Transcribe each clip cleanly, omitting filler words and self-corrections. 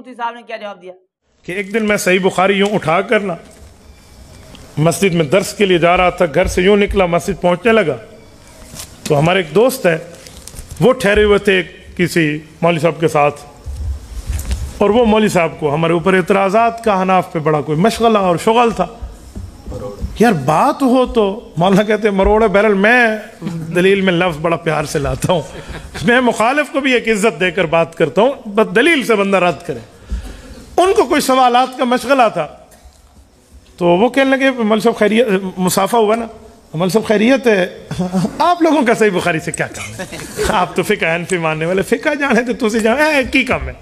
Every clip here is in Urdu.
مفتی صاحب نے کیا جواب دیا کہ ایک دن میں صحیح بخاری یوں اٹھا کرنا مسجد میں درس کے لیے جا رہا تھا، گھر سے یوں نکلا، مسجد پہنچنے لگا تو ہمارے ایک دوست ہے، وہ ٹھہرے ہوئے تھے کسی مولوی صاحب کے ساتھ، اور وہ مولوی صاحب کو ہمارے اوپر اعتراضات کا حناف پہ بڑا کوئی مشغلہ اور شغل تھا۔ یار بات ہو تو مولانا کہتے ہیں مروڑے، بہرحال میں دلیل میں لفظ بڑا پیار سے لاتا ہوں، میں مخالف کو بھی ایک عزت دے کر بات کرتا ہوں، بس دلیل سے بندہ رد کرے۔ ان کو کوئی سوالات کا مشغلہ تھا تو وہ کہنے لگے مول صاحب خیریت، مسافہ ہوا نا، مول صاحب خیریت ہے، آپ لوگوں کا صحیح بخاری سے کیا کام ہے؟ آپ تو فقہ حنفی ماننے والے، فقہ جانے تو تسی جانے کی کام ہے۔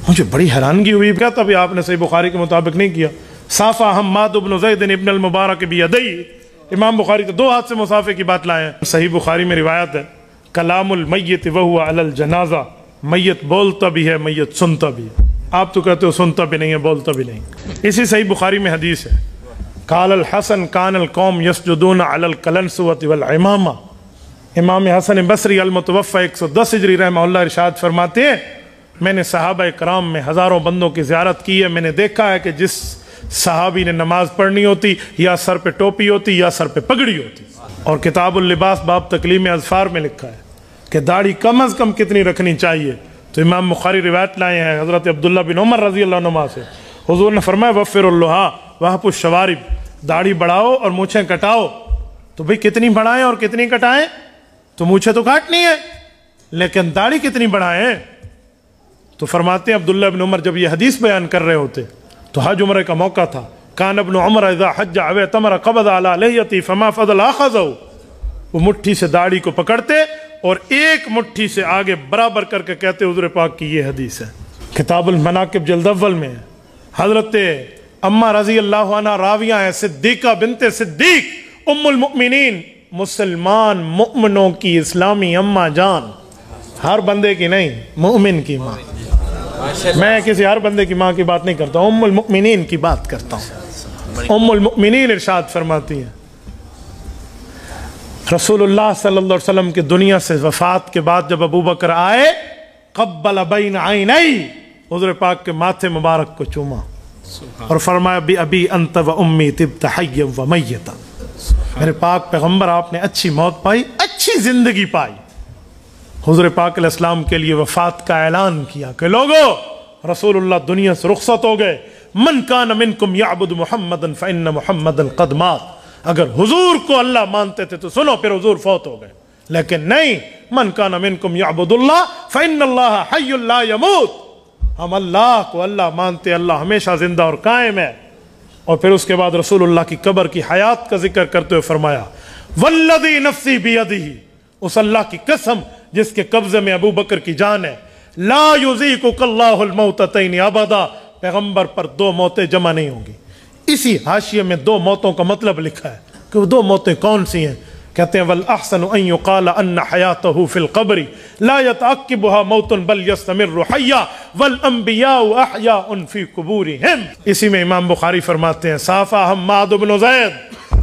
مجھے بڑی حیرانگی ہوئی، کیا تب آپ نے صحیح بخاری کے مطابق نہیں کیا؟ صافہ حماد بن زید ابن المبارک بیدی، امام بخاری تو 2 ہاتھ سے مصافے کی بات لائے ہیں۔ صحیح بخاری میں روایت ہے کلام المیت وہو علی الجنازہ، میت بولتا بھی ہے میت سنتا بھی ہے، آپ تو کہتے ہو سنتا بھی نہیں ہے بولتا بھی نہیں۔ اسی صحیح بخاری میں حدیث ہے قال الحسن کان القوم یسجدون علی القلنسوۃ والعمامہ، امام حسن بصری المتوفی 110 ہجری رحمہ اللہ ارشاد فرماتے ہیں میں نے صحابہ کرام میں ہزاروں بندوں کی زیارت کی ہے، میں نے دیکھا ہے کہ جس صحابی نے نماز پڑھنی ہوتی یا سر پہ ٹوپی ہوتی یا سر پہ پگڑی ہوتی۔ اور کتاب اللباس باب تکلیم اظفار میں لکھا ہے کہ داڑھی کم از کم کتنی رکھنی چاہیے، تو امام بخاری روایت لائے ہیں حضرت عبداللہ بن عمر رضی اللہ عنہما سے، حضور نے فرمایا وفر اللحا وحف الشوارب، داڑھی بڑھاؤ اور مونچھیں کٹاؤ۔ تو بھئی کتنی بڑھائیں اور کتنی کٹائیں؟ تو مونچھیں تو کاٹنی ہے لیکن داڑھی کتنی بڑھائیں؟ تو فرماتے ہیں عبداللہ بن عمر جب یہ حدیث بیان کر رہے ہوتے تو حج عمرہ کا موقع تھا، کان ابن عمر اذا حج اعتمر قبض علی لحیتی فما فضل اخذہ، وہ مٹھی سے داڑھی کو پکڑتے اور ایک مٹھی سے آگے برابر کر کے کہتے حضور پاک کی یہ حدیث ہے۔ کتاب المناقب جلد اول میں حضرت اماں رضی اللہ عنہ راویہ ہیں، صدیقہ بنت صدیق ام المؤمنین، مسلمان مؤمنوں کی اسلامی اماں جان، ہر بندے کی نہیں، مومن کی ماں۔ میں کسی ہر بندے کی ماں کی بات نہیں کرتا، ام المؤمنین کی بات کرتا ہوں۔ ام المؤمنین ارشاد فرماتی ہیں رسول اللہ صلی اللہ علیہ وسلم کی دنیا سے وفات کے بعد جب ابو بکر آئے قبل بین عینی، حضور پاک کے ماتھے مبارک کو چوما اور فرمایا بی ابی انت و امی طبت حیا و میتا، میرے پاک پیغمبر آپ نے اچھی موت پائی، اچھی زندگی پائی۔ حضور پاک علیہ السلام کے لیے وفات کا اعلان کیا کہ لوگو رسول اللہ دنیا سے رخصت ہو گئے، من کان منکم یعبد محمدا فإن محمدا قد مات، اگر حضور کو اللہ مانتے تھے تو سنو پھر حضور فوت ہو گئے، لیکن نہیں، من کان منکم یعبد اللہ فإن اللہ حی لا یموت، ہم اللہ کو اللہ مانتے، اللہ ہمیشہ زندہ اور قائم ہے۔ اور پھر اس کے بعد رسول اللہ کی قبر کی حیات کا ذکر کرتے ہوئے فرمایا والذی نفسی بیدہ، اس اللہ کی قسم جس کے قبضے میں ابو بکر کی جان ہے، لا یذیقک اللہ الموتتین ابدا، پیغمبر پر 2 موتیں جمع نہیں ہوں گی۔ اسی حاشیے میں 2 موتوں کا مطلب لکھا ہے کہ وہ 2 موتیں کون سی ہیں؟ کہتے ہیں والاحسن ان یقال ان حیاتہ فی القبر لا یتعقبها موت بل یستمر حیا والانبیاء احیاء فی قبورہم۔ اسی میں امام بخاری فرماتے ہیں صافہ حماد بن زید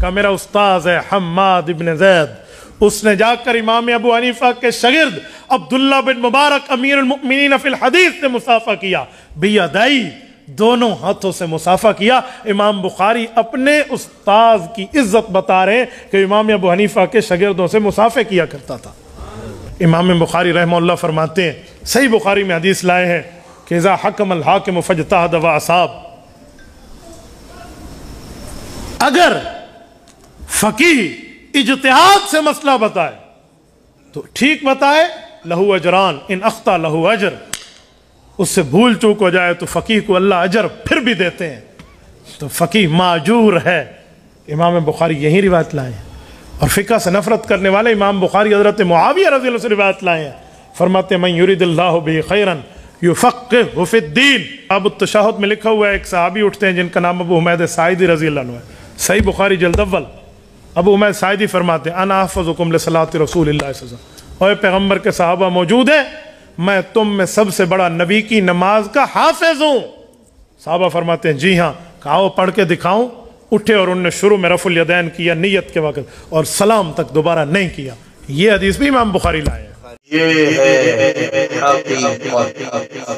کا میرا استاذ ہے حماد بن زید، اس نے جا کر امام ابو حنیفہ کے شاگرد عبداللہ بن مبارک امیر المؤمنین فی الحدیث سے مصافحہ کیا، بیدئی، دونوں ہاتھوں سے مصافحہ کیا۔ امام بخاری اپنے استاذ کی عزت بتا رہے ہیں کہ امام ابو حنیفہ کے شاگردوں سے مصافحہ کیا کرتا تھا۔ امام بخاری رحمہ اللہ فرماتے ہیں صحیح بخاری میں حدیث لائے ہیں کہ اذا حکم الحاکم فاجتہد واصاب، اگر فقیہ اجتہاد سے مسئلہ بتائے تو ٹھیک بتائے، لہو اجران ان اخطا لہو اجر، اس سے بھول چوک ہو جائے تو فقیہ کو اللہ اجر پھر بھی دیتے ہیں، تو فقیہ معجور ہے۔ امام بخاری یہی روایت لائے ہیں۔ اور فقہ سے نفرت کرنے والے امام بخاری حضرت معاویہ رضی اللہ سے روایت لائے ہیں، فرماتے ہیں من یرید اللہ بہ خیرا یفقہہ فی الدین۔ باب التشہد میں لکھا ہوا ہے ایک صحابی اٹھتے ہیں جن کا نام ابو حمید ساعدی رضی اللہ عنہ ہے، صحیح بخاری جلد اول۔ ابو حمید ساعدی فرماتے ہیں انا احفظکم لصلاۃ رسول اللہ صلی اللہ علیہ وسلم، اور پیغمبر کے صحابہ موجود ہیں، میں تم میں سب سے بڑا نبی کی نماز کا حافظ ہوں۔ صحابہ فرماتے ہیں جی ہاں، کہاؤ پڑھ کے دکھاؤں۔ اٹھے اور انہوں نے شروع میں رفع الیدین کیا نیت کے وقت اور سلام تک دوبارہ نہیں کیا۔ یہ حدیث بھی امام بخاری لائے ہیں۔ یہ ہے حقیقت۔